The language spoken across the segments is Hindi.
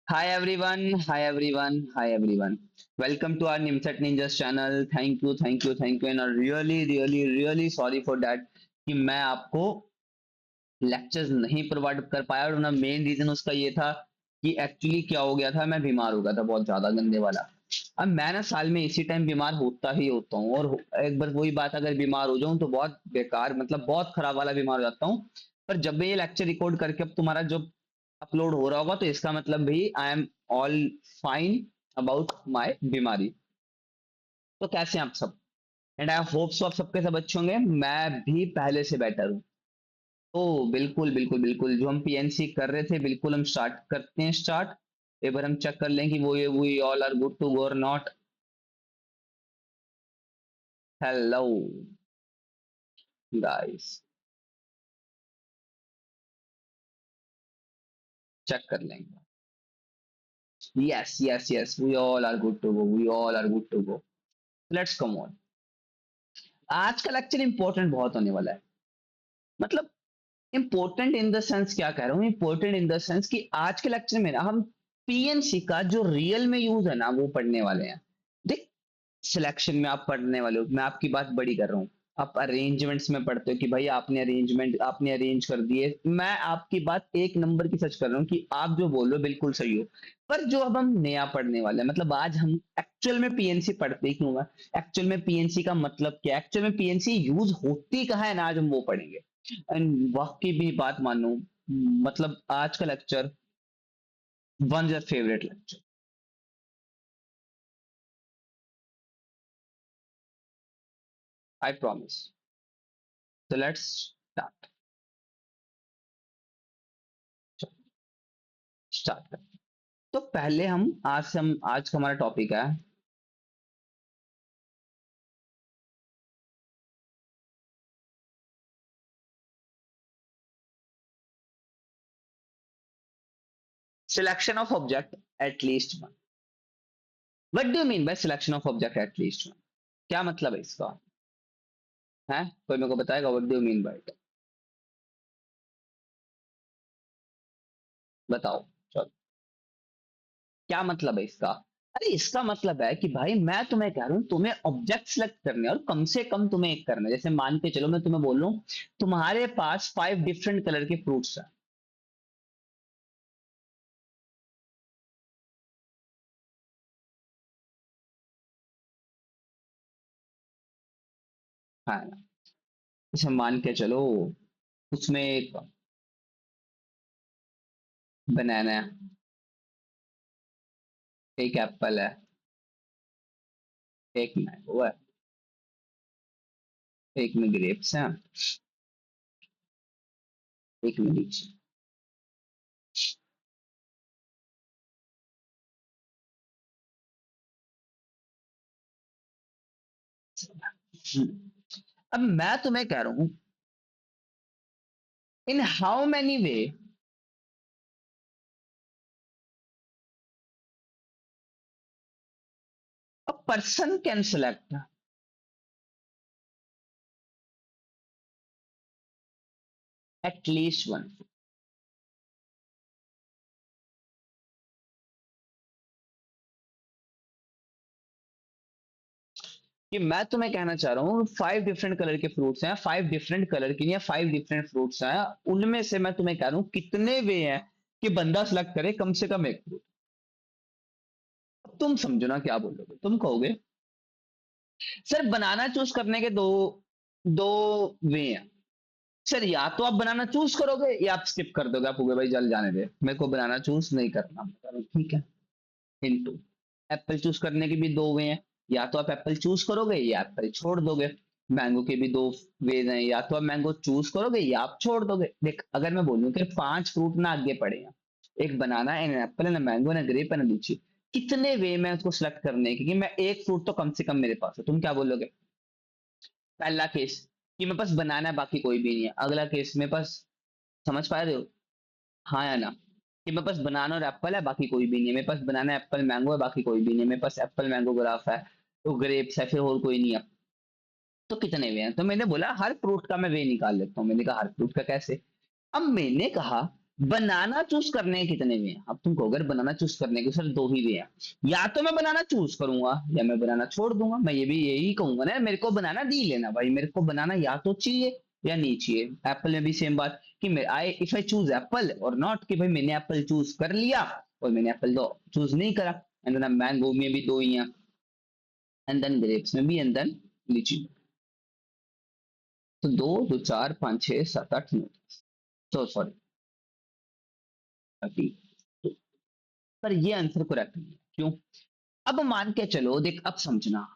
Hi everyone, hi everyone. Welcome to our Nimset Ninjas channel. Thank you, and I'm really sorry for that कि मैं आपको लेक्चर्स नहीं प्रोवाइड कर पाया और ना मेन रीजन उसका ये था कि एक्चुअली क्या हो गया था, मैं बीमार हो गया था बहुत ज्यादा गंदे वाला। अब मैं ना साल में इसी टाइम बीमार होता ही होता हूँ और एक बार वही बात, अगर बीमार हो जाऊं तो बहुत बेकार, मतलब बहुत खराब वाला बीमार हो जाता हूँ। पर जब भी ये लेक्चर रिकॉर्ड करके अब तुम्हारा जो अपलोड हो रहा होगा तो इसका मतलब भी I am all fine about my बीमारी। तो कैसे हैं आप सब? एंड आई होप सो आप सबके सब अच्छे होंगे, मैं भी पहले से बेटर हूँ। ओ बिल्कुल जो हम पीएनसी कर रहे थे, बिल्कुल हम स्टार्ट करते हैं स्टार्ट। एक बार हम चेक कर लें कि वो ये we all are good to go और नॉट। हेलो गाइस, चेक कर लेंगे। Yes we all are good to go, we all are good to go. Let's come on. आज का लेक्चर इंपॉर्टेंट बहुत होने वाला है। मतलब इंपॉर्टेंट इन द सेंस, क्या कह रहा हूँ इंपॉर्टेंट इन द सेंस कि आज के लेक्चर में ना हम पीएनसी का जो रियल में यूज है ना वो पढ़ने वाले हैं। देख, सिलेक्शन में आप पढ़ने वाले हो, मैं आपकी बात बड़ी कर रहा हूँ। आप अरेंजमेंट्स में पढ़ते हो कि भाई आपने अरेंज कर दिए, मैं आपकी बात एक नंबर की सच कर रहा हूँ कि आप जो बोल रहे हो बिल्कुल सही हो। पर जो अब हम नया पढ़ने वाले हैं, मतलब आज हम एक्चुअल में पीएनसी पढ़ते क्यों है, एक्चुअल में पीएनसी का मतलब क्या है, एक्चुअल में पीएनसी यूज होती कहाँ है ना, आज हम वो पढ़ेंगे। एंड वाकई भी बात मानो, मतलब आज का lecture one your favourite lecture, I promise. तो लेट्स स्टार्ट। स्टार्ट कर। तो पहले हम आज का हमारा टॉपिक है selection of object at least one. What do you mean by selection of object at least one? क्या मतलब है इसका? है कोई मेरे को बताएगा what do you mean by it? बताओ। चलो, क्या मतलब है इसका? अरे इसका मतलब है कि भाई मैं तुम्हें कह रहा हूं तुम्हें ऑब्जेक्ट सेलेक्ट करने हैं और कम से कम तुम्हें एक करना है। जैसे मान के चलो मैं तुम्हें बोल रहा हूँ तुम्हारे पास 5 डिफरेंट कलर के फ्रूट्स हैं। हाँ ना? जैसे मान के चलो उसमें एक बनाना है, एक एप्पल है, एक मैंगो है, एक में ग्रेप्स है, एक में लीची। अब मैं तुम्हें कह रहा हूं in how many way a person can select at least one. कि मैं तुम्हें कहना चाह रहा हूँ 5 डिफरेंट कलर के फ्रूट्स हैं, 5 डिफरेंट कलर की या 5 डिफरेंट फ्रूट्स हैं। उनमें से मैं तुम्हें कह रहा हूँ कितने वे हैं कि बंदा सेलेक्ट करे कम से कम एक फ्रूट। तुम समझो ना क्या बोलोगे, तुम कहोगे सर बनाना चूज करने के दो दो वे हैं। सर या तो आप बनाना चूज करोगे या आप स्किप कर दोगे, आप कहोगे भाई जल जाने दे, मेरे को बनाना चूज नहीं करना। चलो ठीक है। हिंटू, एप्पल चूज करने के भी दो वे हैं, या तो आप एप्पल चूज करोगे या एप्पल छोड़ दोगे। मैंगो के भी दो वेज हैं, या तो आप मैंगो चूज करोगे या आप छोड़ दोगे। देख, अगर मैं बोलूं कि 5 फ्रूट ना आगे पड़े हैं, एक banana and apple and mango and grape and lychee, कितने वे में उसको सिलेक्ट करने के, क्योंकि मैं एक फ्रूट तो कम से कम मेरे पास है। तुम क्या बोलोगे? पहला केस कि मेरे पास बनाना है बाकी कोई भी नहीं है, अगला केस मेरे पास, समझ पा रहे हो? हाँ या ना? कि मेरे पास बनाना और एप्पल है बाकी कोई भी नहीं है, मेरे पास बनाना एप्पल मैंगो है बाकी कोई भी नहीं है, मेरे पास एप्पल मैंगो ग्राफ है तो ग्रेप्स है, फिर और कोई नहीं है। तो कितने वे हैं? तो मैंने बोला हर फ्रूट का मैं वे निकाल लेता हूँ। मैंने कहा हर फ्रूट का कैसे? अब मैंने कहा बनाना चूज करने के कितने वे हैं? अब तुम कहोगे अगर बनाना चूज करने के सर दो ही वे हैं, या तो मैं बनाना चूज करूंगा या मैं बनाना छोड़ दूंगा। मैं ये भी यही कहूंगा ना, मेरे को बनाना नहीं लेना भाई, मेरे को बनाना या तो चाहिए या नहीं चाहिए। एप्पल में भी सेम बात कि I if I choose Apple और नॉट कि भाई मैंने एप्पल चूज कर लिया और मैंने एप्पल तो चूज नहीं करा। एंड देन मैंगो में भी दो ही हैं, एंड देन ग्रेप्स में भी, एंड देन लीची में। तो दो दो चार पाँच छह सात आठ नौ, तो सॉरी 30। पर ये आंसर करेक्ट नहीं है, क्यों? अब मान के चलो, देख अब समझना,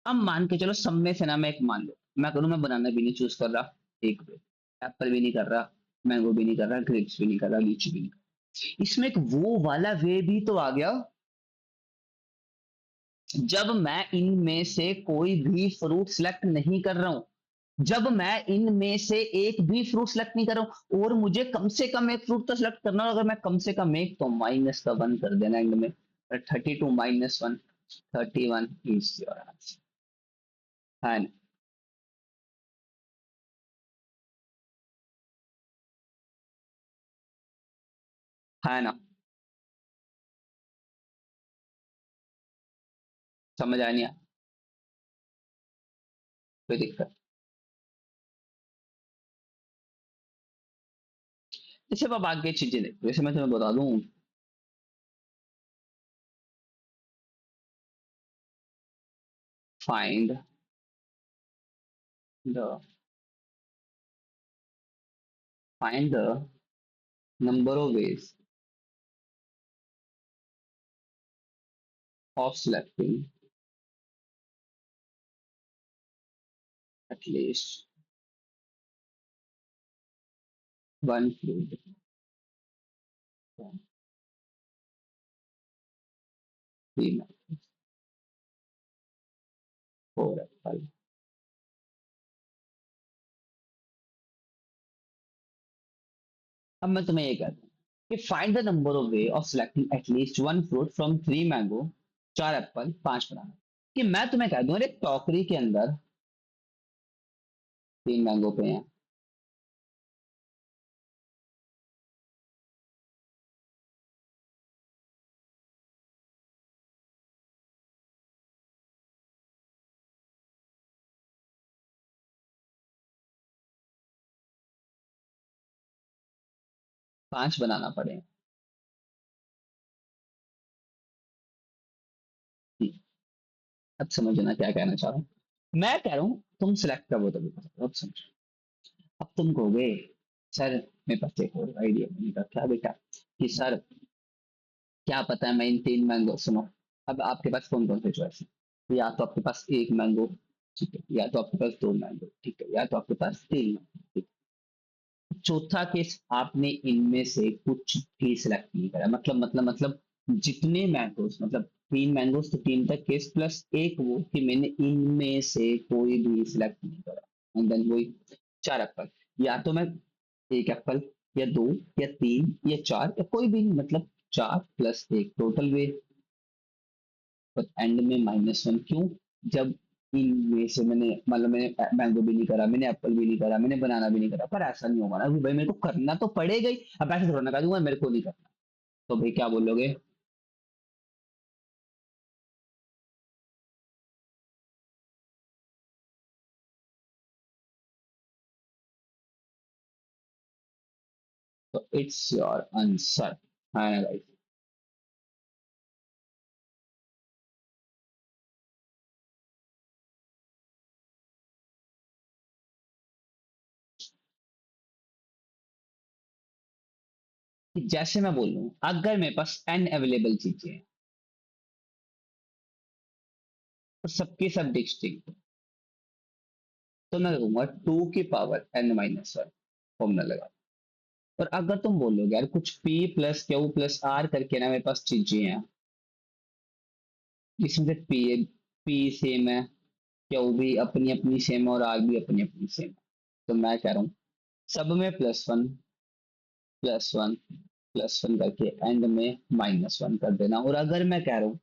अब मान के चलो सब में से ना मैं एक मान लो, मैं करूँ मैं बनाना भी नहीं चूज कर रहा, एक पे एप्पल भी नहीं कर रहा, मैंगो भी नहीं कर रहा, ग्रेप्स भी नहीं कर रहा, लीची भी नहीं कर रहा। इसमें एक वो वाला वे भी तो आ गया, जब मैं इनमें से कोई भी फ्रूट सिलेक्ट नहीं कर रहा हूं, जब मैं इनमें से एक भी फ्रूट सेलेक्ट नहीं कर रहा हूं, और मुझे कम से कम एक फ्रूट तो सेलेक्ट करना हो, अगर मैं कम से कम एक, तो माइनस का वन कर देना एंड में, 32 minus one, 31 is your answer. है ना? है ना? समझ आया नहीं आया? कोई दिक्कत? जैसे अब आगे चीजें देखो, जैसे मैं तुम्हें बता दूं, find the find the number of ways of selecting at least one fruit from three, for apple. अब मैं तुम्हें ये कहता हूँ कि find the number of way of selecting at least one fruit from three mango, चार एप्पल पांच बनाना। कि मैं तुम्हें कह दूं अरे टोकरी के अंदर तीन मैंगो पे हैं, पांच बनाना पड़े। अब समझना क्या कहना चाह रहा हूँ। मैं कह रहा हूँ तुम सिलेक्ट करो तो भी कर सकते हो। अब समझो, अब तुम कहोगे सर मेरे पास एक और आइडिया। मैंने कहा क्या बेटा? कि सर क्या पता है मैं इन तीन मैंगो, सुनो, अब आपके पास कौन कौन से चॉइस है? या तो आपके पास एक मैंगो, ठीक है, या तो आपके पास दो मैंगो, ठीक है, या तो आपके पास तीन मैंगो, ठीक है। चौथा केस, आपने इनमें से कुछ भी सिलेक्ट नहीं करा, मतलब जितने मैंगोस, मतलब तीन मैंगोस तो तीन तक केस, प्लस एक वो कि मैंने इनमें से कोई भी सिलेक्ट नहीं करा, एंड देन वही चार एप्पल। या तो मैं एक एप्पल, या दो, या तीन, या चार, या कोई भी नहीं, मतलब चार प्लस एक टोटल वे, पर एंड में माइनस वन, क्यों? जब इनमें से मैंने, मतलब मैंने मैंगो भी नहीं करा, मैंने एप्पल भी नहीं करा, मैंने बनाना भी नहीं करा, पर ऐसा नहीं होगा ना कि भाई मेरे को करना तो पड़ेगा ही। अब ऐसे थोड़ा ना कह दूंगा मेरे को नहीं करना, तो भाई क्या बोलोगे? तो इट्स योर आंसर, है ना गाइस? कि जैसे मैं बोल रहा हूँ, अगर मेरे पास एन अवेलेबल चीजें हैं और सबके सब डिस्टिंक्ट, तो मैं कहूंगा टू की power n minus one formula लगा। और अगर तुम बोलोगे यार कुछ p plus q plus r करके ना मेरे पास चीजें हैं, जिसमें से पी सेम है, क्यू भी अपनी अपनी सेम है, और आर भी अपनी अपनी सेम है, तो मैं कह रहा हूँ सब में प्लस वन प्लस वन करके एंड में माइनस वन कर देना। और अगर मैं कह रहा हूँ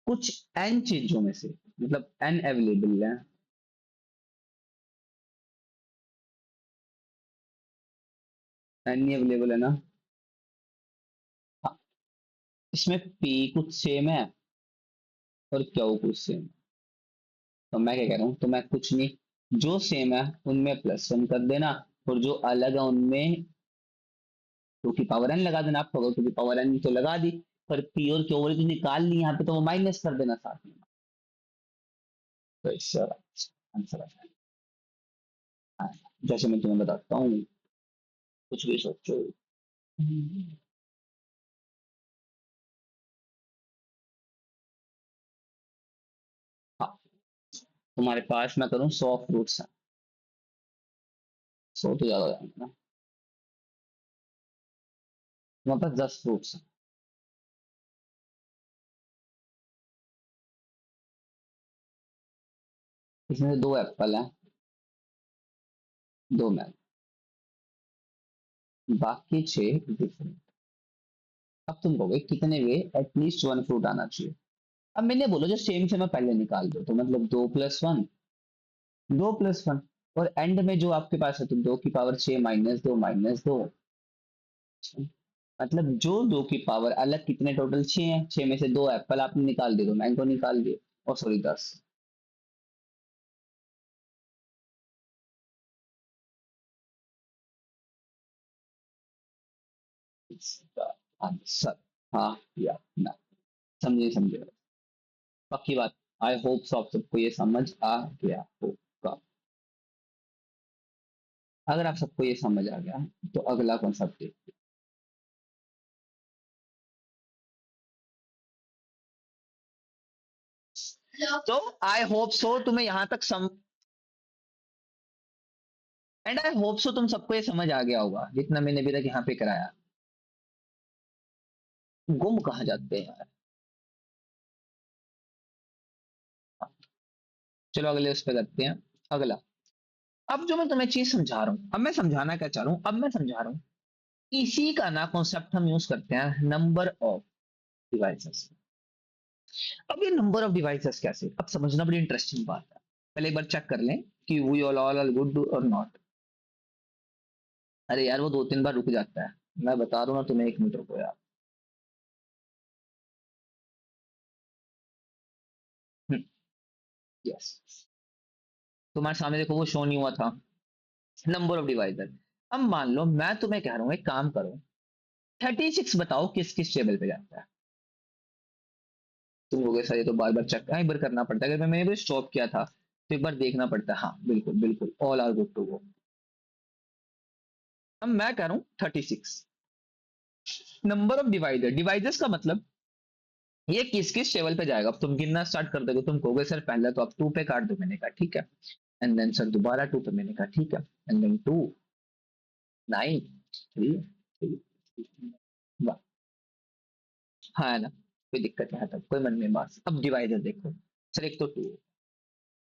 कुछ एन चीजों में से, मतलब एन अवेलेबल है, एन ही अवेलेबल है ना, इसमें पी कुछ सेम है और क्यू कुछ सेम है। तो मैं क्या कह रहा हूँ, तो मैं कुछ नहीं, जो सेम है उनमें +1 कर देना, और जो अलग है उनमें 2 की पावर n लगा देना। आप कहोगे 2 की पावर n तो लगा दी, पर पी और क्यू वाली तो निकाल ली, यहाँ पे तो वो माइनस कर देना साथ में। तो इससे आंसर आ जाएगा। हाँ, जैसे मैं तुम्हें बताता हूँ, कुछ भी सोचो। हाँ, तुम्हारे पास मैं करूँ 100 फ्रूट्स हैं, 100 तो ज्यादा हो जाएंगे ना, तुम्हारे पास 10 फ्रूट्स हैं। इसमें से 2 एप्पल हैं, 2 मैंगो, बाकी 6 डिफरेंट। अब तुम कहोगे कितने वे, एटलीस्ट 1 फ्रूट आना चाहिए। अब मैंने बोला जो सेम से मैं पहले निकाल दो, तो मतलब 2+1, 2+1, और एंड में जो आपके पास है, तो 2 की पावर 6 -2 -2, मतलब जो 2 की पावर अलग कितने, टोटल 6 हैं, 6 में से 2 एप्पल आपने निकाल दिए, तो मैंगो निकाल दिए, और सॉरी 10। इसका आंसर, हाँ या ना, समझे समझे, पक्की बात। आई होप सो आप सबको ये समझ आ गया होगा। अगर आप सबको ये समझ आ गया, तो अगला कॉन्सेप्ट देखते हैं। तो आई होप सो तुम्हें यहाँ तक एंड आई होप सो तुम सबको ये समझ आ गया होगा, जितना मैंने अभी तक यहाँ पे कराया। गुम कहाँ जाते हैं यार। चलो अगले उस पे करते हैं। अगला, अब जो मैं तुम्हें चीज समझा रहा हूँ, अब मैं समझाना क्या चाह रहा हूँ, अब मैं समझा रहा हूँ, इसी का ना कॉन्सेप्ट हम यूज करते हैं नंबर ऑफ डिवाइसेस। अब ये नंबर ऑफ डिवाइसेस कैसे, अब समझना बड़ी इंटरेस्टिंग बात है। पहले एक बार चेक कर लें कि वी ऑल आर गुड और नॉट। अरे यार वो 2-3 बार रुक जाता है, मैं बता रहा हूँ ना तुम्हें, 1 मिनट रुको यार। यस, तुम्हारे सामने देखो वो शो नहीं हुआ था, नंबर ऑफ डिवाइसर। अब मान लो मैं तुम्हें कह रहा हूँ एक काम करो, 36 बताओ किस किस टेबल पे जाता है। तुम लोग सर ये तो बार बार चेक एक बार करना पड़ता है, अगर मैंने भी स्टॉप किया था तो एक बार देखना पड़ता है। हाँ बिल्कुल बिल्कुल, all are good to go. अब मैं कह रहा हूँ 36 नंबर ऑफ डिवाइडर, डिवाइजर्स का मतलब ये किस किस टेबल पे जाएगा। अब तुम गिनना स्टार्ट कर दोगे, तुम कहोगे सर पहले तो आप 2 पे काट दो, मैंने कहा ठीक है, एंड देन सर दोबारा 2 पे, मैंने कहा ठीक है, एंड देन 2, 9, 3, 3, हाँ है ना, कोई दिक्कत नहीं आता, कोई मन में बात। अब डिवाइडर देखो, सर एक तो 2,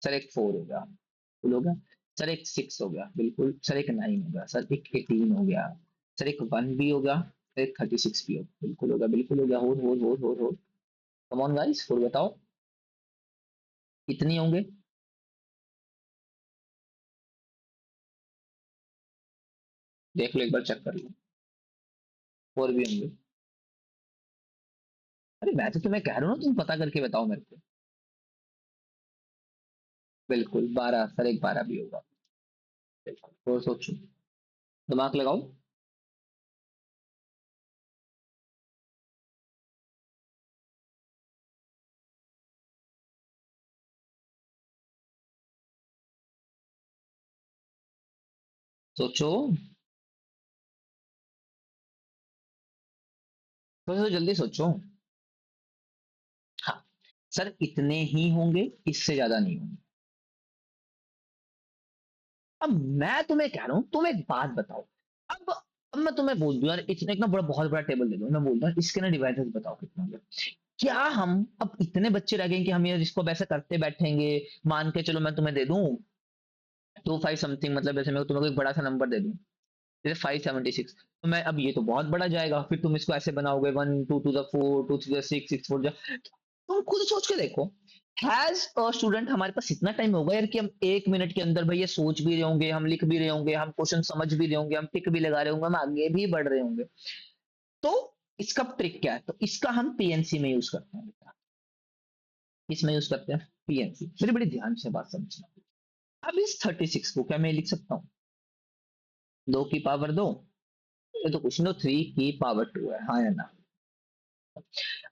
सर एक 4 हो गया, बिल्कुल हो गया, सर एक 6 हो गया, बिल्कुल, सर एक 9 हो गया, सर एक 18 हो गया, सर एक 1 भी हो गया, सर एक 36 भी हो गया, बिल्कुल हो गया, बिल्कुल हो गया, हो कम ऑन गाइस, फोर बताओ कितनी होंगे। देख लो एक बार, चेक कर लो, 4 भी होंगे। अरे मैं तो तुम्हें कह रहा हूँ ना, तुम पता करके बताओ मेरे को। बिल्कुल 12, सर एक 12 भी होगा, बिल्कुल, और सोचो, दिमाग लगाओ। सोचो, तो जल्दी सोचो। हाँ, सर इतने ही होंगे, इससे ज्यादा नहीं होंगे। अब मैं तुम्हें कह रहा हूं, तुम एक बात बताओ। अब मैं तुम्हें बोल दूं यार, इतने इतना बड़ा बहुत बड़ा टेबल दे दूं, मैं बोलता हूँ इसके ना डिवाइसेस बताओ कितने होंगे। क्या हम अब इतने बच्चे रह गए कि हम ये इसको अब ऐसे करते बैठेंगे। मान के चलो मैं तुम्हें दे दूं 25 समथिंग, मतलब जैसे मैं तुम्हें कोई बड़ा सा नंबर दे दूं, जैसे 576, तो मैं अब ये तो बहुत बड़ा जाएगा, फिर तुम इसको ऐसे बनाओगे 1 2 to the 4, 2 to the 6, 6 4 तुम खुद सोच के देखो। हैज अ स्टूडेंट, हमारे पास इतना टाइम होगा यार कि हम 1 मिनट के अंदर भाई ये सोच भी रहे होंगे, हम लिख भी रहे होंगे, हम क्वेश्चन समझ भी रहे होंगे, हम टिक भी लगा रहे होंगे, हम आगे भी बढ़ रहे होंगे। तो इसका ट्रिक क्या है, तो इसका हम पीएनसी में यूज करते हैं बेटा। इसमें यूज करते हैं पीएनसी। मेरे बड़े ध्यान से बात समझना। अब इस 36 को क्या मैं लिख सकता हूँ, 2 की पावर 2, ये तो कुछ नहीं, 3 की पावर 2 है, हाँ या ना।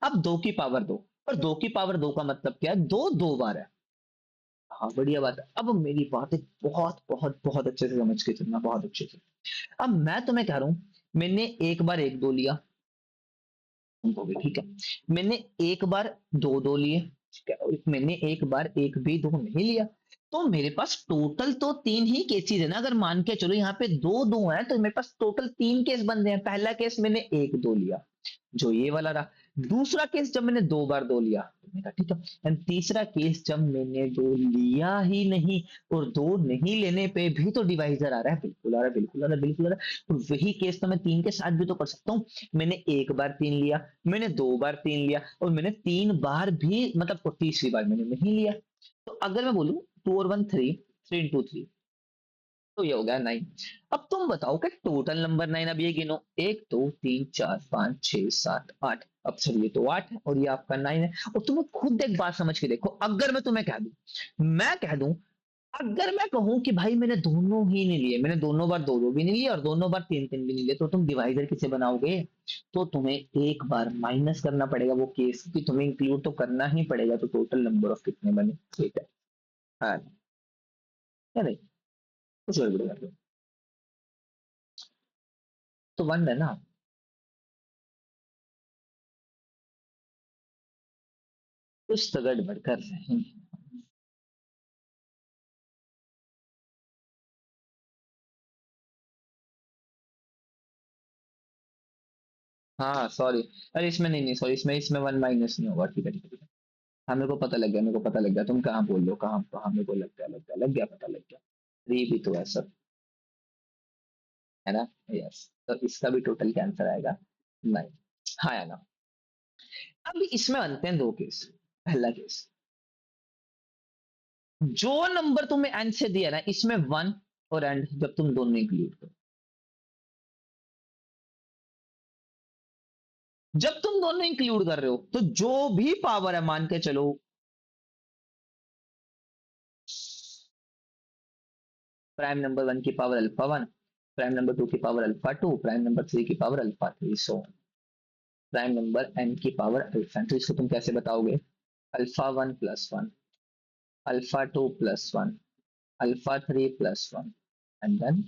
अब 2 की पावर 2, और 2 की पावर 2 का मतलब क्या है, दो दो बार है। हाँ बढ़िया बात है। अब मेरी बात है, बहुत बहुत बहुत अच्छे से समझ के चलना, बहुत अच्छे से। अब मैं तुम्हें कह रहा हूं, मैंने एक बार एक दो लिया, उनको भी ठीक है। मैंने एक बार दो दो लिए, ठीक है, और मैंने एक बार एक भी दो नहीं लिया। तो मेरे पास टोटल तो तीन ही केसेस है ना। अगर मान के चलो यहाँ पे दो दो है, तो मेरे पास टोटल तीन केस बन रहे हैं। पहला केस मैंने एक दो लिया, जो ये वाला रहा। दूसरा केस जब मैंने दो बार दो लिया, तो मैंने कहा ठीक है। एंड तीसरा केस जब मैंने दो लिया ही नहीं, और दो नहीं लेने पे भी तो डिवाइजर आ रहा है, बिल्कुल आ रहा है, बिल्कुल आ रहा है, बिल्कुल आ रहा है। तो वही केस तो मैं तीन के साथ भी तो कर सकता हूँ। मैंने एक बार तीन लिया, मैंने दो बार तीन लिया, और मैंने तीन बार भी मतलब तीसरी बार मैंने नहीं लिया। तो अगर मैं बोलूं 2 और 1 3, 3 into 3, तो ये हो गया 9। अब तुम बताओ कि टोटल नंबर 9, अब ये गिनो, 1 2 3 4 5 6 7 8। अब सर ये तो 8 है और ये आपका 9 है। और तुम्हें खुद एक बात समझ के देखो, अगर मैं तुम्हें कह दूं, मैं कह दूं, अगर मैं कहूं कि भाई मैंने दोनों ही नहीं लिए, मैंने दोनों बार दो दो भी नहीं लिए और दोनों बार तीन तीन भी नहीं लिए, तो तुम डिवाइजर किसे बनाओगे? तो तुम्हें एक बार माइनस करना पड़ेगा वो केस, कि तुम्हें इंक्लूड तो करना ही पड़ेगा। तो टोटल नंबर ऑफ कितने बने, ठीक है, हाँ या नहीं? कुछ गड़बड़ कर दो तो 1 है ना। कुछ तो गड़बड़ कर रहे हैं। हाँ सॉरी, अरे इसमें नहीं नहीं सॉरी, इसमें इसमें 1 माइनस नहीं होगा, ठीक है ठीक है ठीक है। हाँ मेरे को पता लग गया, मेरे को पता लग गया, तुम कहाँ बोल रहे हो, कहाँ कहाँ, मेरे को लग गया लग गया लग गया, पता लग गया। 3 भी तो है सब, है ना? यस, तो इसका भी टोटल क्या आंसर आएगा, 9। हाँ है ना। अब इसमें बनते हैं दो केस। पहला केस, जो नंबर तुम्हें एंड से दिया ना, इसमें 1 और एंड जब तुम दोनों इंक्लूड करो, जब तुम दोनों इंक्लूड कर रहे हो, तो जो भी पावर है, मान के चलो, प्राइम नंबर 1 की पावर अल्फा 1, प्राइम नंबर 2 की पावर अल्फा 2, प्राइम नंबर 3 की power alpha 3, so prime number n की पावर अल्फा। तो इसको तुम कैसे बताओगे, alpha 1 + 1, alpha 2 + 1, alpha 3 + 1, and then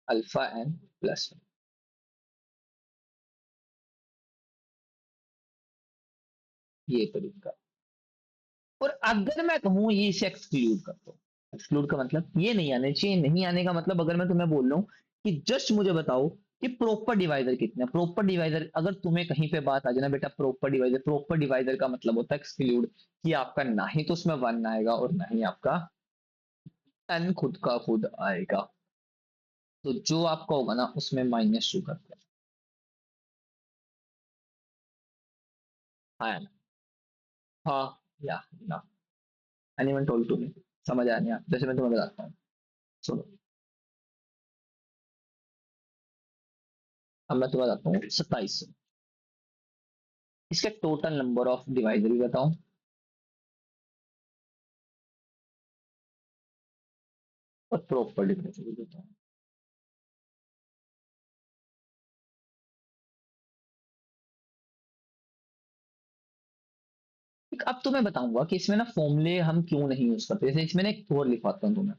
alpha n + 1। ये तरीका। और अगर मैं कहूं ये इसे एक्सक्लूड कर दो, एक्सक्लूड का मतलब ये नहीं आने चाहिए, नहीं आने का मतलब, अगर मैं तुम्हें बोल रहा हूँ कि जस्ट मुझे बताओ कि प्रॉपर डिवाइजर कितने हैं। प्रॉपर डिवाइजर अगर तुम्हें कहीं पे बात आ जाए ना बेटा, प्रॉपर डिवाइजर, प्रॉपर डिवाइजर का मतलब होता है एक्सक्लूड, कि आपका ना ही तो उसमें 1 आएगा और ना ही आपका एन खुद का खुद आएगा। तो जो आपका होगा ना उसमें -2 करते हैं। हाँ हाँ या ना, एनीवन टोल्ड टू मी, समझ आया नहीं आप? जैसे मैं तुम्हें बताता हूँ, सुनो। अब मैं तुम्हें बताता हूँ 27। इसके टोटल नंबर ऑफ डिवाइजर भी बताओ, और प्रॉपर डिवाइजर भी बताओ। अब तो मैं बताऊंगा कि इसमें ना फॉर्मूले हम क्यों नहीं यूज करते। जैसे इसमें ना एक और लिखवाता हूँ तुम्हें,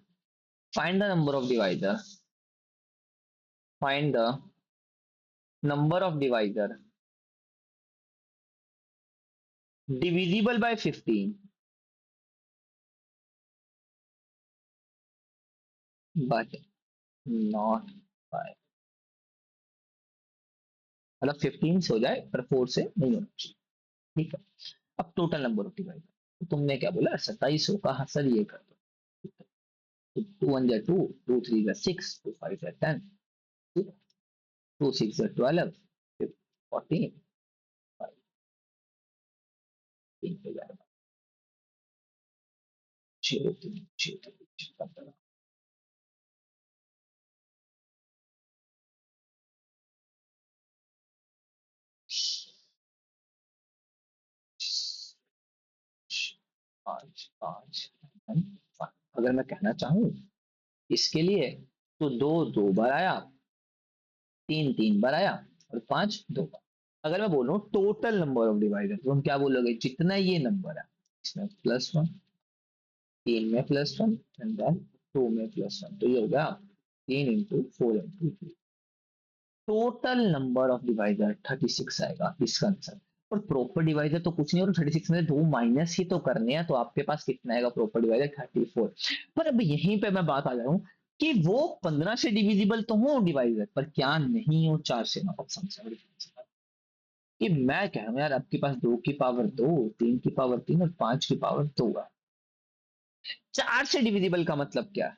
find the number of divisor, find the number of divisor divisible by 15 but not by, मतलब 15 से हो जाए पर 4 से नहीं होना चाहिए, ठीक है। अब टोटल नंबर ऑफ डिवाइजर, तो तुमने क्या बोला, 27 हो, कहा सर ये कर दो। 2 1 2, 2 3 6, 2 5 10, 2 6 12, 14, 6 3 6 3 15। 5 5 अगर मैं कहना चाहूँ इसके लिए तो 2 2 बार आया, 3 3 बार आया और 5 2 बार। अगर मैं बोलूँ टोटल नंबर ऑफ डिवाइजर तो हम क्या बोलोगे, जितना ये नंबर है इसमें +1, 3 में +1 एंड देन 2 में +1, तो ये हो गया 3 × 4 × 3। टोटल नंबर ऑफ डिवाइजर 36 आएगा इसका आंसर। और प्रॉपर डिवाइजर तो कुछ नहीं, और 36 में 2 माइनस ही तो करने हैं, तो आपके पास कितना आएगा प्रॉपर डिवाइजर 34। पर अब यहीं पे मैं बात आ जा रहा हूँ कि वो 15 से डिविजिबल तो हो डिवाइजर, पर क्या नहीं हो 4 से, ना ऑप्शन से। कि मैं कह रहा हूँ यार आपके पास 2 की पावर 2, 3 की पावर 3 और 5 की पावर 2 है। 4 से डिविजिबल का मतलब क्या है,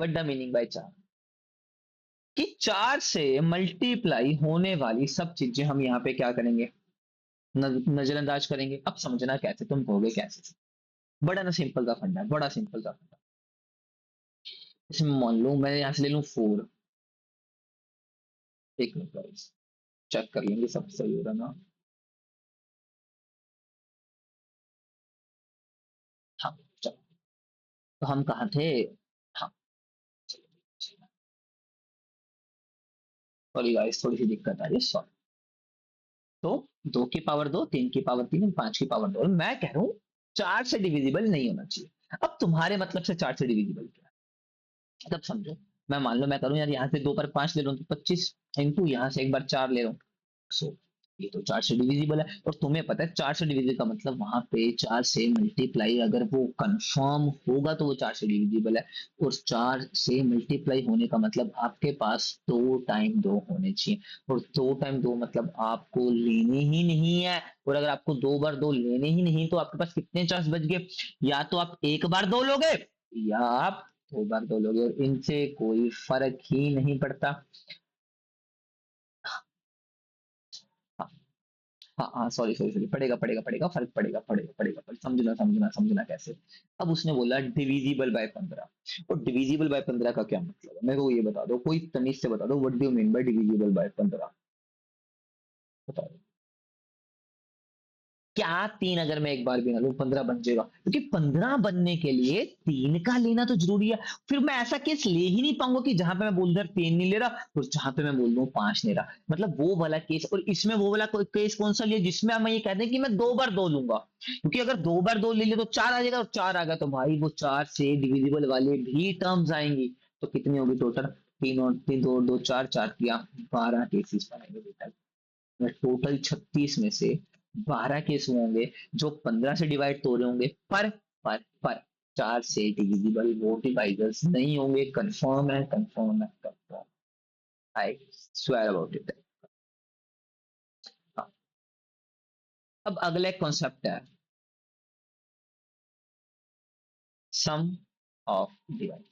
व्हाट द मीनिंग बाय 4? कि 4 से मल्टीप्लाई होने वाली सब चीजें हम यहाँ पे क्या करेंगे, नजरअंदाज करेंगे। अब समझना कैसे, तुम कहोगे कैसे। बड़ा ना सिंपल सा फंडा है, बड़ा सिंपल सा फंडा। इसमें मान लो मैं यहाँ से ले लूँ 4। एक मिनट गाइस, चेक कर लेंगे सब सही हो रहा ना। हाँ चलो, तो हम कहाँ थे। हाँ सॉरी गाइस, थोड़ी सी दिक्कत आ रही है, सॉरी। तो 2 की पावर 2, 3 की पावर 3 और 5 की पावर 2, और मैं कह रहा हूँ 4 से डिविजिबल नहीं होना चाहिए। अब तुम्हारे मतलब से 4 से डिविजिबल क्या है, तब समझो। मैं मान लो मैं करूँ यार, यहाँ से 2 पर 5 ले रहा हूँ तो 25, इंटू यहाँ से एक बार 4 ले रहा हूँ, सो ये तो 4 से डिविजिबल है। और तुम्हें पता है 4 से डिविजिबल का मतलब वहां पे 4 से मल्टीप्लाई अगर वो कंफर्म होगा तो वो 4 से डिविजिबल है। और 4 से मल्टीप्लाई होने का मतलब आपके पास 2 टाइम 2 होने चाहिए। और 2 टाइम 2 मतलब आपको लेने ही नहीं है। और अगर आपको 2 बार 2 लेने ही नहीं तो आपके पास कितने चांस बच गए, या तो आप 1 बार 2 लोगे या आप 2 बार 2 लोगे, और इनसे कोई फर्क ही नहीं पड़ता। हाँ हाँ सॉरी सॉरी सॉरी, पड़ेगा पड़ेगा पड़ेगा, फर्क पड़ेगा पड़ेगा पड़ेगा पड़ेगा, समझना समझना समझना कैसे। अब उसने बोला डिविजिबल बाय 15, और डिविजिबल बाय 15 का क्या मतलब है, मेरे को ये बता दो, कोई तमीज से बता दो, what do you mean by divisible by 15, बताओ। क्या 3 अगर मैं एक बार भी ना लूं 15 बन जाएगा, क्योंकि 15 बनने के लिए 3 का लेना तो जरूरी है। फिर मैं ऐसा केस ले ही नहीं पाऊंगा कि जहां पे मैं बोल दूं 3 नहीं ले रहा और जहां पे मैं बोल दूं 5 ले रहा, मतलब वो वाला केस। और इसमें वो वाला केस कौन सा लिया जिसमें हम ये कहते हैं कि मैं 2 बार 2 लूंगा, क्योंकि अगर 2 बार 2 ले लिया तो 4 आ जाएगा, और 4 आ गया तो भाई वो 4 से डिविजिबल वाले भी टर्म्स आएंगी। तो कितनी होगी टोटल, 3 और 3 2 2 4 4 किया 12 केसेस बनेंगे बेटा। टोटल 36 में से 12 केस होंगे जो 15 से डिवाइड तो हो रहे होंगे, पर 4 से डिविजिबल वो डिवाइजर्स नहीं होंगे। कंफर्म है कंफर्म है confirm, I swear about it. अब अगले कॉन्सेप्ट है सम ऑफ डिवाइज,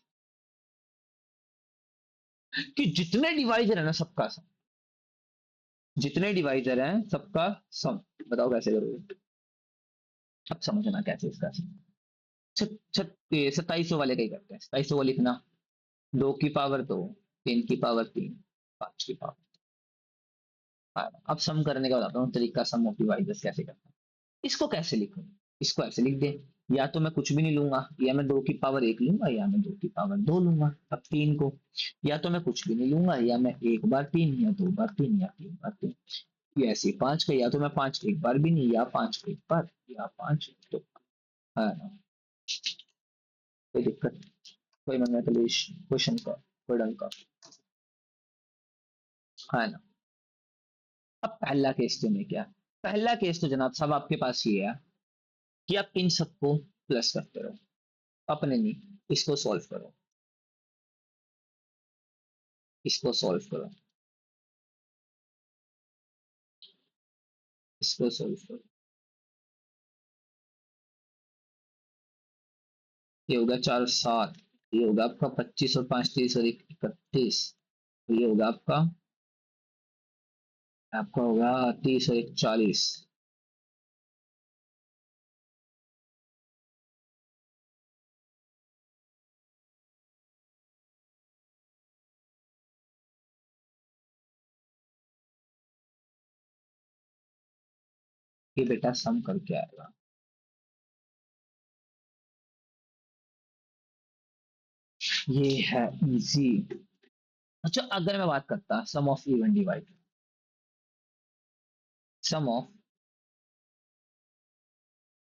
कि जितने डिवाइजर है ना सबका सम, जितने डिवाइजर हैं सबका सम। बताओ कैसे करोगे, अब समझना कैसे इसका सम। 2700 वाले का ही करते हैं, 2700 वाले लिखना। 2 की पावर 2, 3 की पावर 3, 5 की पावर। हाँ, अब सम करने का बताता हूँ तरीका, सम ऑफ डिवाइजर्स कैसे करते हैं। इसको कैसे लिखूं, इसको ऐसे लिख दे, या तो मैं कुछ भी नहीं लूंगा, या मैं 2 की पावर 1 लूंगा, या मैं 2 की पावर 2 लूंगा। अब 3 को, या तो मैं कुछ भी नहीं लूंगा, या मैं 1 बार 3 या 2 बार 3 या 3 बार 3। ये ऐसे 5 का, या तो मैं 5 एक बार भी नहीं, या 5 एक बार, या 5 तो है ना, कोई दिक्कत नहीं, कोई मंगा कलेश, क्वेश्चन का कोई डंका है ना। अब पहला केस तुम्हें क्या, पहला केस तो जनाब साहब आपके पास ये है कि आप इन सबको प्लस करते रहो, अपने नहीं, इसको सॉल्व करो, इसको सॉल्व करो, इसको सॉल्व करो। ये होगा 4 और 7, ये होगा आपका 25 और 5 30 और 1 31, ये होगा आपका, आपका होगा 30 और 1 40। ये बेटा सम करके आएगा, ये है इजी। अच्छा अगर मैं बात करता sum of even divide, sum of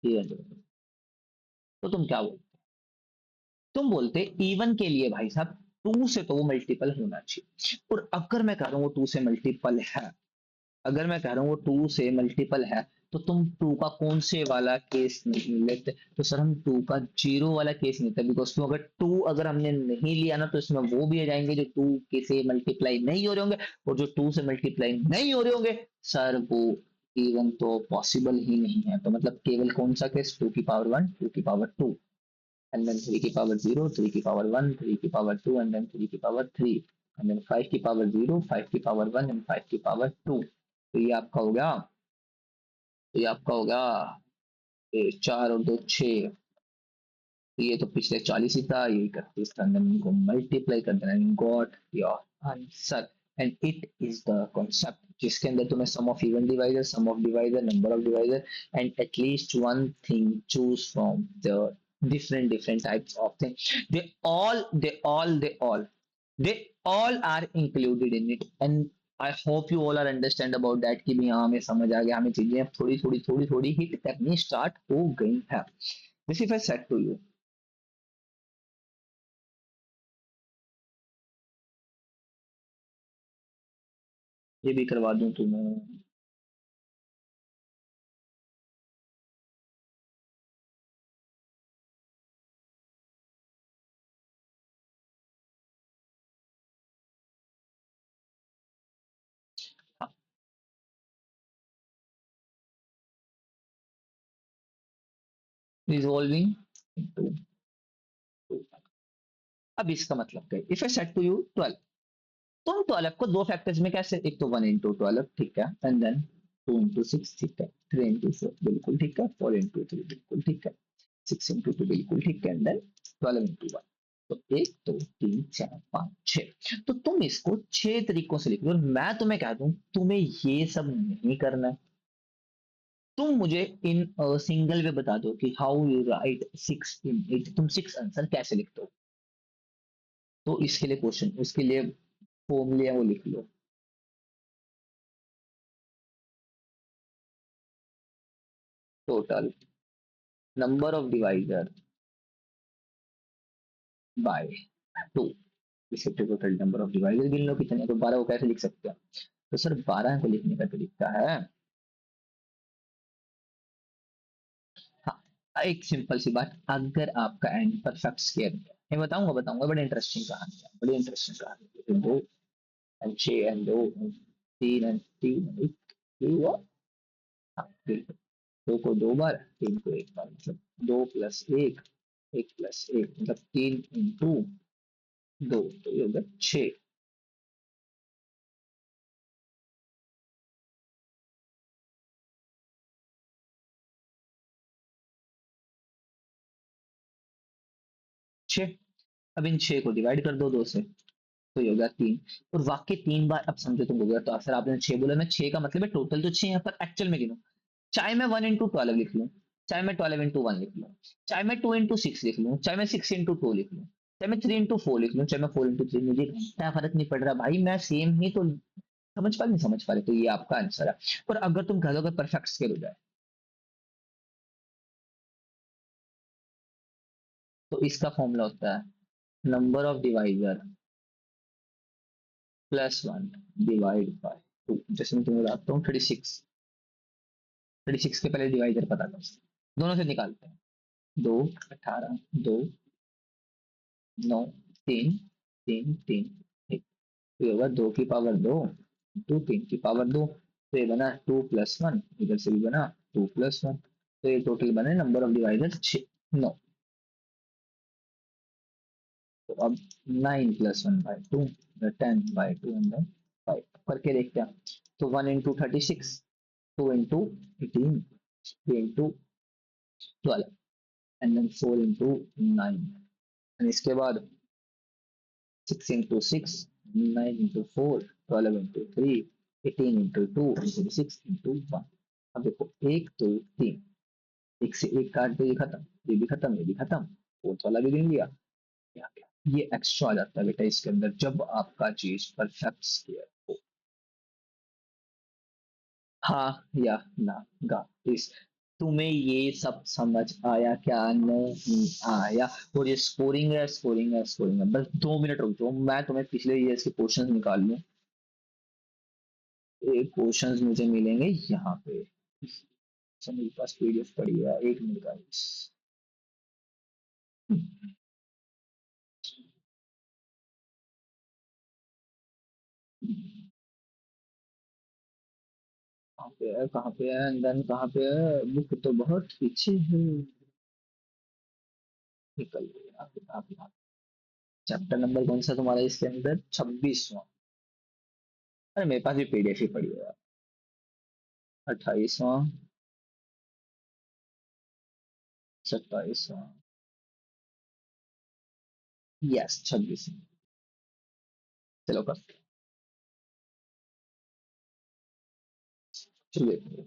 even divide, तो तुम क्या बोलते? तुम बोलते इवन के लिए भाई साहब टू से तो वो मल्टीपल होना चाहिए, और अगर मैं कह रहा हूँ वो टू से मल्टीपल है, अगर मैं कह रहा हूँ वो टू से मल्टीपल है, तो तुम टू का कौन से वाला केस नहीं लेते? तो सर हम टू का जीरो वाला केस नहीं लेते, बिकॉज टू अगर टू अगर हमने नहीं लिया ना, तो इसमें वो भी आ जाएंगे जो टू के से मल्टीप्लाई नहीं हो रहे होंगे, और जो टू से मल्टीप्लाई नहीं हो रहे होंगे सर वो इवन तो पॉसिबल ही नहीं है। तो मतलब केवल कौन सा केस, टू की पावर वन, टू की पावर टू, and then 3 की पावर 0, 3 की पावर 1, 3 की पावर 2, and then 3 की पावर 3, and then 5 की पावर 0, 5 की पावर 1, and 5 की पावर 2। तो ये आपका हो गया, तो ये आपका होगा ये 4 और 2 6, ये तो पिछले 40 ही था, ये 31 था, and then इनको मल्टीप्लाई कर देना, got your answer. And it is the concept जिसके अंदर तुम्हें sum of even divisor, sum of divisor, number of divisor, and at least one thing choose from the different types of things, they all are included in it, and I hope you all are understand about that कि भी हाँ हमें समझ आ गया, हमें चीजें अब थोड़ी हिट करनी स्टार्ट हो गई है। This if I said to you, ये भी करवा दूं तुम्हें। रिजॉल्विंग इनटू, अब इसका मतलब क्या है? If I said to you 12, तुम 12 को दो फैक्टर्स में कैसे, एक तो 1 इंटू 12 ठीक है, एंड देन 2 इंटू 6 ठीक है, 3 इंटू 4 बिल्कुल ठीक है, 4 इंटू 3 बिल्कुल ठीक है, 6 इंटू 2 बिल्कुल ठीक है, एंड देन 12 इंटू 1। तो एक दो तीन चार पाँच छह, तो तुम इसको छह तरीकों से लिख लो, और मैं तुम्हें कह दूं तुम्हें ये सब नहीं करना है। तुम मुझे इन सिंगल वे बता दो कि हाउ यू राइट 6 इन 8, तुम 6 आंसर कैसे लिखते हो। तो इसके लिए क्वेश्चन, उसके लिए फॉर्मूले वो लिख लो। Total number of divisor by two, इसे टोटल नंबर ऑफ डिवाइजर गिन लो कितने, तो 12 को कैसे लिख सकते हैं? तो सर 12 को लिखने का तरीका है, हाँ एक सिंपल सी बात, अगर आपका एंड परफेक्ट स्क्वायर है, मैं बताऊंगा बताऊंगा, बड़ी इंटरेस्टिंग कहानी है, बड़ी इंटरेस्टिंग कहानी है। तो दो एंड छह एंड दो and तीन and एक, ये हुआ। हाँ बिल्कुल, दो को दो बार, तीन को एक बार, मतलब दो प्लस एक प्लस एक, मतलब तीन इंटू दो, तो ये होगा छह। छह, अब इन छह को डिवाइड कर दो दो से, तो ये होगा तीन। और वाक्य तीन बार अब समझो तुम बोलोगे, तो अक्सर आपने छह बोला, मैं छह का मतलब है टोटल तो छह है, पर एक्चुअल में गिनो, चाहे मैं 1 इंटू 12 लिख लूं, चाहे मैं 12 इंटू 1 लिख लूं, चाहे मैं 2 इंटू 6 लिख लूं, चाहे मैं 6 इंटू 2 लिख लूं, चाहे मैं 3 इंटू 4 लिख लूं, चाहे मैं 4 इंटू 3, मुझे घंटा फर्क नहीं पड़ रहा भाई, मैं सेम ही तो। समझ पा रहे, नहीं समझ पा रहे, तो ये आपका आंसर है। और अगर तुम कह दो अगर परफेक्ट स्केल हो जाए, तो इसका फॉर्मूला होता है number of divisor +1 divide by two. जैसे मैं तुम्हें बताता हूँ 36, 36 के पहले डिवाइजर पता कर, दोनों से निकालते हैं, दो 18, दो 9, तीन तीन तीन एक, तो ये होगा दो की पावर दो, टू तीन की पावर दो, तो ये बना 2+1, इधर से भी बना 2+1, तो ये टोटल बने नंबर ऑफ डिवाइजर 9। तो अब 9+1/2, 10/2 एंड देन 5 करके देखते हैं। तो 1 into 36, 2 into 18, 3 into 12, and then 4 into 9, एंड इसके बाद 6 into 6, 9 into 4, 12 into 3, 18 into 2, 6 into 1। अब देखो एक दो तीन, एक से एक काट दो, ये खत्म, ये भी खत्म, ये भी खत्म, फोर्थ वाला भी गिन लिया, ये आ गया। ये एक्स्ट्रा आ जाता है बेटा इसके अंदर जब आपका चीज परफेक्ट क्लियर हो। हाँ या ना गा प्लीज। तुम्हें ये सब समझ आया क्या नहीं आया? और ये स्कोरिंग है, स्कोरिंग है, स्कोरिंग है। बस 2 मिनट रुक जाओ, मैं तुम्हें पिछले ईयर के क्वेश्चंस निकाल लूं। ये क्वेश्चंस मुझे मिलेंगे यहाँ पे। अच्छा, मेरे पास पीडीएफ पड़ी है, 1 मिनट का। कहाँ पे है, कहाँ पे है, देन कहाँ पे है? बुक तो बहुत पीछे है। निकल गया किताब यहाँ। चैप्टर नंबर कौन सा तुम्हारा इसके अंदर? 26वां। अरे मेरे पास भी पीडीएफ ही पड़ी है। 28वां। 27वां। यस 26। चलो कर। चलिए।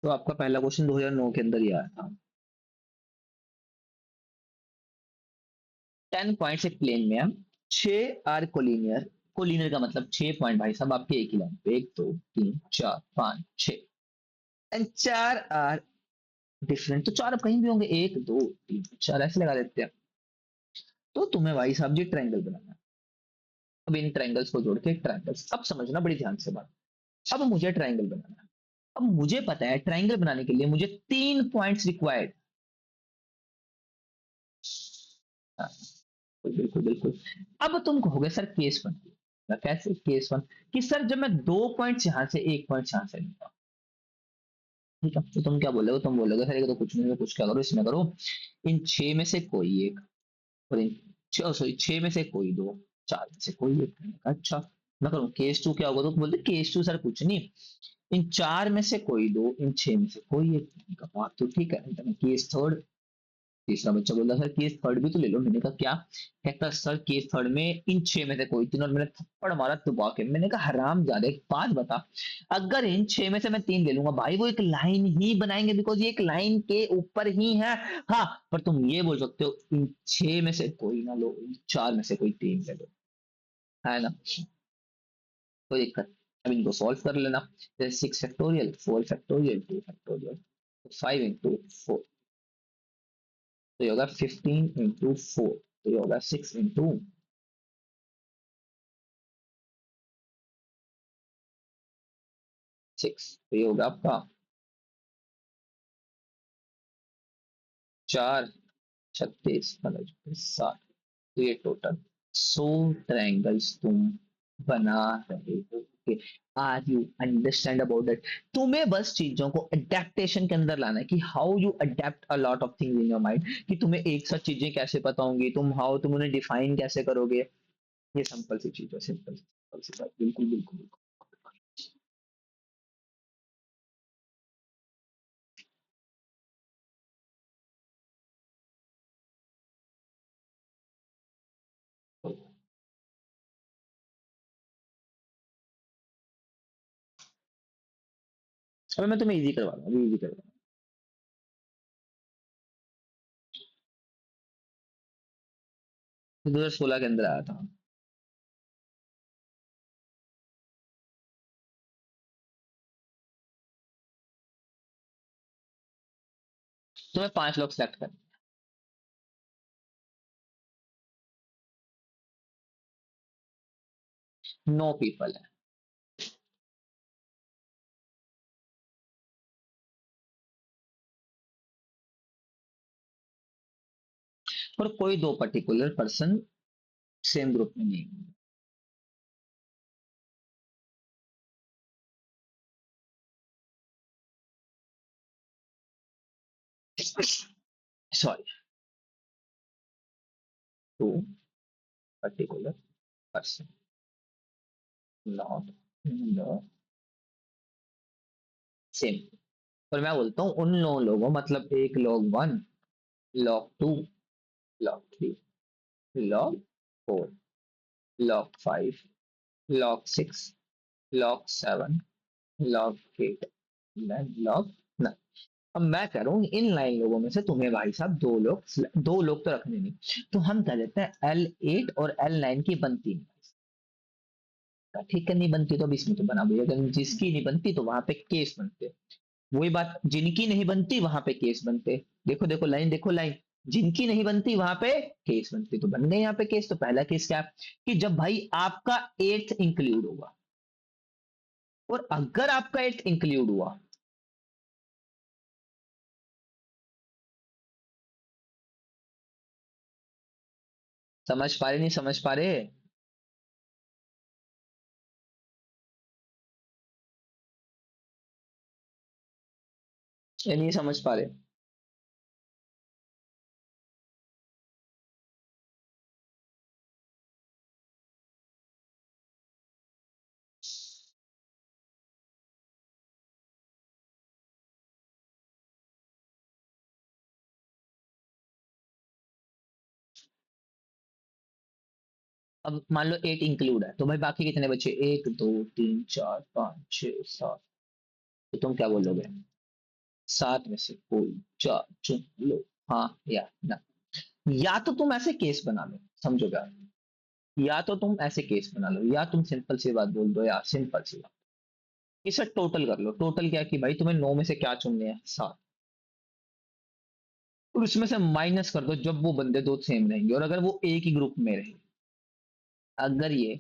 तो आपका पहला क्वेश्चन 2009 के अंदर ही आया था। 10 पॉइंट्स एक प्लेन में है। 6 आर कोलिनियर। कोलिनियर का मतलब 6 पॉइंट भाई साहब आपके एक ही लाइन पे, 1 2 3 4 5 6। एंड 4 आर डिफरेंट, तो चार अब कहीं भी होंगे, 1 2 3 4 ऐसे लगा देते हैं। तो तुम्हें भाई साहब जी ट्रायंगल बनाना है। अब इन ट्रायंगल्स को जोड़ के एक ट्रायंगल्स, अब समझना बड़ी ध्यान से बात। अब मुझे ट्रायंगल बनाना है। अब मुझे पता है ट्रायंगल बनाने के लिए मुझे 3 पॉइंट्स रिक्वायर्ड। हाँ, बिल्कुल बिल्कुल। अब तुम कहोगे सर केस 1। कैसे केस 1? कि सर जब मैं 2 पॉइंट्स यहां से, 1 पॉइंट यहां से लूंगा, ठीक है, तो तुम क्या बोलोगे? तुम बोलोगे सर ये तो कुछ नहीं है, कुछ क्या करो इसमें करो, इन 6 में से कोई एक, और इन सॉरी 6 में से कोई दो, 4 में से कोई एक। मैंने कहा, अच्छा मैं करूँ केस 2 क्या होगा? तो बोलते केस 2 सर कुछ नहीं, इन 4 में से कोई दो, इन 6 में से कोई एक। मैंने कहा, बात तो ठीक है। केस 3। तीसरा बच्चा बोला सर केस थर्ड भी तो ले लो। मैंने कहा क्या? कहता सर केस थर्ड में इन 6 में से कोई तीन, और मैंने थप्पड़ मारा दबा के। मैंने कहा हराम जादे एक बात बता, अगर इन 6 में से मैं 3 ले लूंगा भाई, वो एक लाइन ही बनाएंगे, बिकॉज ये एक लाइन के ऊपर ही है। हाँ, पर तुम ये बोल सकते हो इन 6 में से कोई ना लो, इन 4 में से कोई 3 ले लो, है ना? कोई दिक्कत। अब इनको सॉल्व कर लेना। 6 फैक्टोरियल, 4 फैक्टोरियल, 2 फैक्टोरियल, 5 इंटू 4, तो ये होगा 15 इंटू 4, तो ये होगा 6 इंटू 6, तो ये होगा आपका 4 36 15 60। तो ये टोटल 100 ट्रायंगल्स तुम बना रहे हो। Are you understand about that? तुम्हें बस चीजों को अडेप्टेशन के अंदर लाना है कि how you adapt a lot of things in your mind, कि तुम्हें एक साथ चीजें कैसे पता होंगी, तुम उन्हें डिफाइन कैसे करोगे। ये सिंपल सी चीज है, सिंपल सी बात, बिल्कुल बिल्कुल बिल्कुल। अभी मैं तुम्हें इजी करवा रहा हूँ, अभी इजी करवा रहा 2016 के अंदर आया था। तुम्हें 5 लोग सेलेक्ट करने, 9 पीपल है। और कोई दो पर्टिकुलर पर्सन सेम ग्रुप में नहीं है। Sorry, to particular person, not in the same. और मैं बोलता हूँ उन नौ लोगों, मतलब एक log one, log two, log three, log four, log five, log six, log seven, log eight, log nine. अब मैं कह रहा हूँ इन लाइन लोगों में से तुम्हें भाई साहब दो लोग तो रखने नहीं, तो हम कह देते हैं L8 और L9 की बनती नहीं। ठीक है, नहीं बनती तो अब इसमें तो बना भैया, अगर जिसकी नहीं बनती तो वहां पे केस बनते। वही बात, जिनकी नहीं बनती वहां पे केस बनते। देखो देखो लाइन, देखो लाइन, जिनकी नहीं बनती वहां पे केस बनती, तो बन गए यहाँ पे केस। तो पहला केस क्या है कि जब भाई आपका एट्थ इंक्लूड होगा, और अगर आपका एट्थ इंक्लूड हुआ, समझ पा रहे नहीं समझ पा रहे? ये नहीं समझ पा रहे? अब मान लो एट इंक्लूड है, तो भाई बाकी कितने बचे? एक, दो, तीन, चार, पाँच, छह, सात। तो तुम क्या बोलोगे? सात में से कोई चार चुन लो, हाँ या ना। या तो तुम ऐसे केस बना लो, समझोगे? या तो तुम ऐसे केस बना लो, या तुम सिंपल सी बात बोल दो, या सिंपल सी बात, इसे टोटल कर लो। टोटल क्या है कि भाई तुम्हें नौ में से क्या चुनने हैं? सात। और उसमें से माइनस कर दो जब वो बंदे दो सेम रहेंगे, और अगर वो एक ही ग्रुप में रहे, अगर ये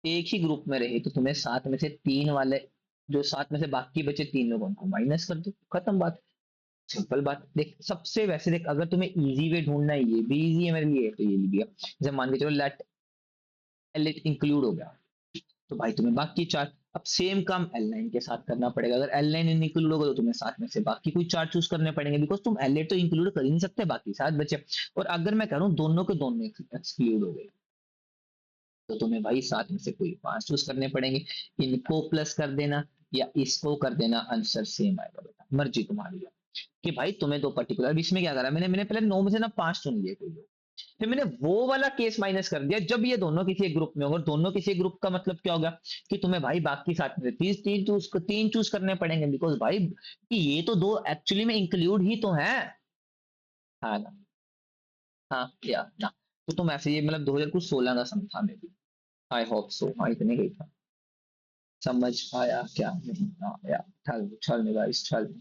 एक ही ग्रुप में रहे, तो तुम्हें सात में से तीन वाले, जो सात में से बाकी बचे तीन लोगों को माइनस कर दो, खत्म बात। सिंपल बात। देख सबसे वैसे देख, अगर तुम्हें इजी वे ढूंढना है, ये भी इजी है मेरे लिए, तो ये भी है। जैसे मान के चलो लेट एल इंक्लूड हो गया, तो भाई तुम्हें बाकी चार, अब सेम काम L9 के साथ करना पड़ेगा। अगर L9 इंक्लूड होगा तो तुम्हें साथ में से बाकी कोई चार चूज करने पड़ेंगे, बिकॉज तुम L8 तो इंक्लूड कर ही नहीं सकते, बाकी सात बचे। और अगर मैं कह रहा हूँ दोनों के दोनों एक्सक्लूड हो गए, तो तुम्हें भाई सात में से कोई पांच चूज करने पड़ेंगे। इनको प्लस कर देना या इसको कर देना, आंसर सेम आएगा बेटा, मर्जी तुम्हारी है। कि भाई तुम्हें दो पर्टिकुलर, अब इसमें क्या करा मैंने मैंने पहले नौ में से ना पांच चुन लिए कोई लोग, फिर मैंने वो वाला केस माइनस कर दिया जब ये दोनों किसी एक ग्रुप में होगा। दोनों किसी एक ग्रुप का मतलब क्या होगा कि तुम्हें भाई बाकी साथ में तीन तीन चूज करने पड़ेंगे, बिकॉज भाई कि ये तो दो एक्चुअली में इंक्लूड ही तो है। हाँ ना? हाँ या ना? तो तुम ऐसे, ये मतलब 2016 का सम था मे भी, आई होप सो, हाँ इतने गई था। समझ आया क्या नहीं आया? छल छल गाइस, छल।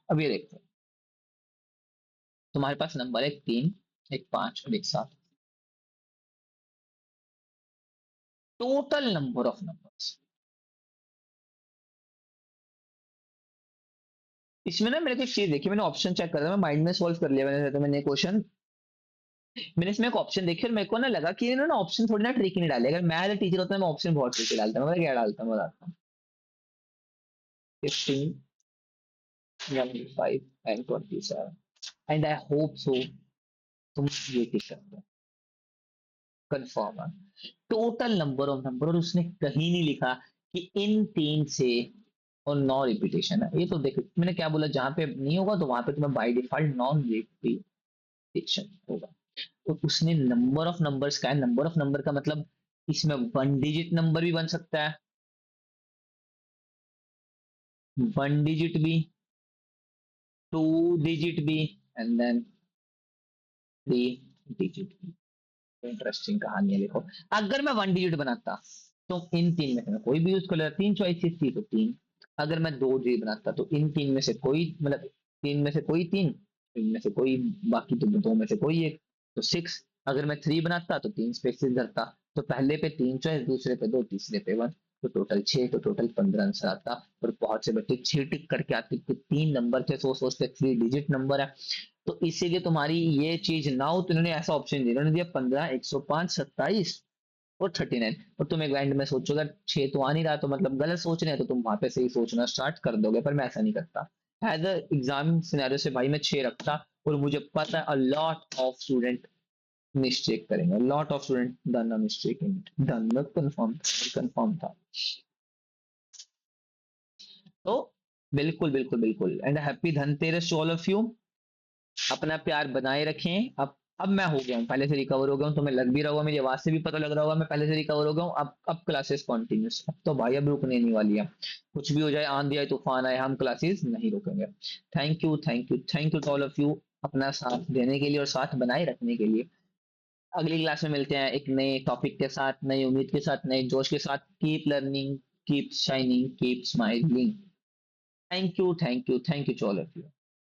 अब ये देखो, तुम्हारे पास नंबर एक तीन, एक पांच और एक सात, टोटल नंबर ऑफ नंबर्स। इसमें ना मेरे को एक चीज देखी, मैंने ऑप्शन चेक करा, मैं माइंड में सॉल्व कर लिया मैंने, तो मैंने क्वेश्चन, मैंने इसमें एक ऑप्शन देखी और मेरे को ना लगा कि इन्होंने ऑप्शन थोड़ी ना ट्रिकी नहीं डाले। अगर मैं टीचर होता मैं ऑप्शन बहुत ट्रिकी डालता। मैं क्या डालता मैं बताता हूँ। 15, 25 and 27, and I hope so तुम ये टिक करते हो, कंफर्म है। टोटल नंबर ऑफ नंबर, और उसने कहीं नहीं लिखा कि इन तीन से, और नॉन रिपीटेशन है। ये तो देखो मैंने क्या बोला, जहां पे नहीं होगा तो वहां पे तुम्हें बाय डिफॉल्ट नॉन रिपीटेशन होगा। तो उसने नंबर ऑफ नंबर्स का है, नंबर ऑफ नंबर का मतलब इसमें वन डिजिट नंबर भी बन सकता है, वन डिजिट भी, टू डिजिट भी, एंड देन थ्री डिजिट भी। इंटरेस्टिंग कहानी है देखो। अगर मैं वन डिजिट बनाता तो इन तीन में से मैं कोई भी यूज कर लेता, तीन चॉइसेस थी तो तीन, अगर मैं 2 ट्री बनाता तो इन 3 में से कोई मतलब 3 में से कोई 3, इनमें से कोई, बाकी तो 2 में से कोई एक, तो 6। अगर मैं 3 बनाता तो 3 स्पेसेस धरता, तो पहले पे 3 चॉइस, दूसरे पे 2, तीसरे पे 1, तो टोटल 6, तो टोटल 15 आंसर आता। और बहुत से बच्चे 6 टिक करके आते कि 3 नंबर थे, सोचते 3 डिजिट नंबर है। तो इसीलिए तुम्हारी ये चीज ना हो तो इन्होंने ऐसा ऑप्शन दिया, इन्होंने दिया 15, 105, 27 और 39। और तुम एक एंड में सोचोगे 6 तो आ नहीं रहा, तो मतलब गलत सोच रहे हैं, तो तुम वहां पे से ही सोचना स्टार्ट कर दोगे, पर मैं ऐसा नहीं करता। एज अ एग्जाम सिनेरियो से भाई मैं 6 रखता, और मुझे पता है a lot of student mistake करेंगे, lot of student done a mistake in it, done not confirm, confirm था। तो बिल्कुल बिल्कुल बिल्कुल, and happy Dhanteras to all of you. अपना प्यार बनाए रखें। अब मैं हो गया हूँ, पहले से रिकवर हो गया हूँ, तो मैं लग भी रहा होगा, मेरी आवाज से भी पता लग रहा होगा मैं पहले से रिकवर हो गया हूँ। अब क्लासेस कॉन्टिन्यूस, अब तो भाई अब रुकने नहीं वाली है। कुछ भी हो जाए, आंधी आए तूफान आए, हम क्लासेस नहीं रुकेंगे। Thank you thank you thank you to all of you, अपना साथ देने के लिए और साथ बनाए रखने के लिए। अगली क्लास में मिलते हैं एक नए टॉपिक के साथ, नई उम्मीद के साथ, नए जोश के साथ। Keep learning, keep shining, keep smiling. Thank you thank you thank you to all of you.